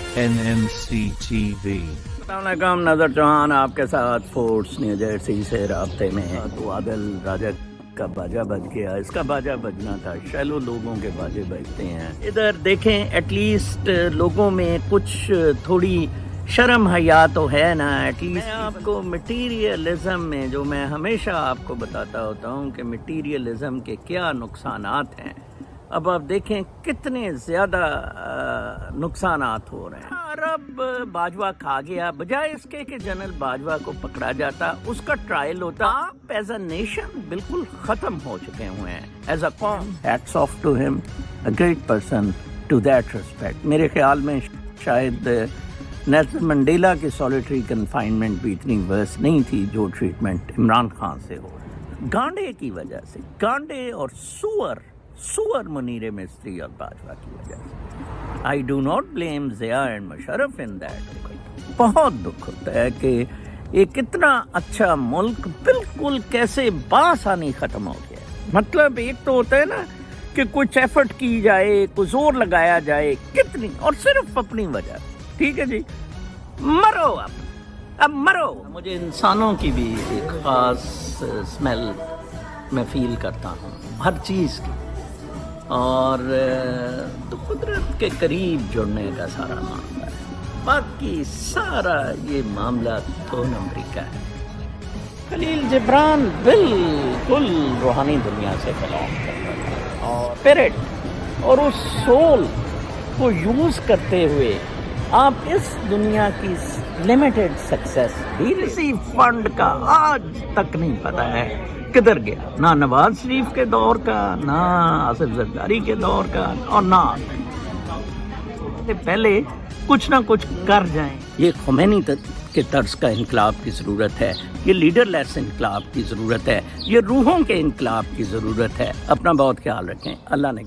NMCTV. अस्सलामुअलैकुम, नज़र चौहान आपके साथ फोर्ट्स न्यू जर्सी से राब्ते में है। तो आदिल राजा का बाजा बज गया, इसका बाजा बजना था, शैलो लोगों के बाजे बजते हैं। इधर देखें, एटलीस्ट लोगों में कुछ थोड़ी शर्म हया तो है ना। एटलीस्ट मैं आपको मटीरियलिज्म में, जो मैं हमेशा आपको बताता होता हूँ कि मटीरियलिज्म के क्या नुकसानात हैं, अब आप देखें कितने ज़्यादा नुकसानात हो रहे हैं। अरब बाजवा खा गया, बजाय इसके कि जनरल बाजवा को पकड़ा जाता, उसका ट्रायल होता। आप एज अ नेशन बिल्कुल ख़त्म हो चुके हुए हैं। एज अ कॉम, hats off to him, a great person to that respect. मेरे ख्याल में शायद नेल्सन मंडेला की सॉलिटरी कन्फाइनमेंट भी इतनी वर्स नहीं थी जो ट्रीटमेंट इमरान खान से हो। गांडे की वजह से, गांडे और सुअर मुनीर मिस्त्री और बाजवा की वजह से। I do not blame Zia and Musharraf in that. बहुत दुख होता है कि एक इतना अच्छा मुल्क बिल्कुल कैसे बासानी ख़त्म हो गया। मतलब एक तो होता है ना कि कुछ एफर्ट की जाए, कुछ जोर लगाया जाए, कितनी, और सिर्फ अपनी वजह। ठीक है जी, मरो अब मरो। मुझे इंसानों की भी एक ख़ास स्मेल मैं फील करता हूँ हर चीज़ की, और तो कुदरत के करीब जुड़ने का सारा मामला है। बाकी सारा ये मामला दो नंबरी का है। खलील जिब्रान बिल्कुल रूहानी दुनिया से बिलोंग करता था, और स्पिरिट और उस सोल को यूज़ करते हुए आप इस दुनिया की लिमिटेड सक्सेस भी, इसी फंड का आज तक नहीं पता है किधर गया। ना नवाज शरीफ के दौर का, ना आसिफ जरदारी के दौर का, और ना पहले कुछ ना कुछ कर जाएं। ये खुमैनी के तर्ज का इनकलाब की ज़रूरत है, ये लीडरलेस इनकलाब की ज़रूरत है, ये रूहों के इनकलाब की ज़रूरत है। अपना बहुत ख्याल रखें। अल्लाह ने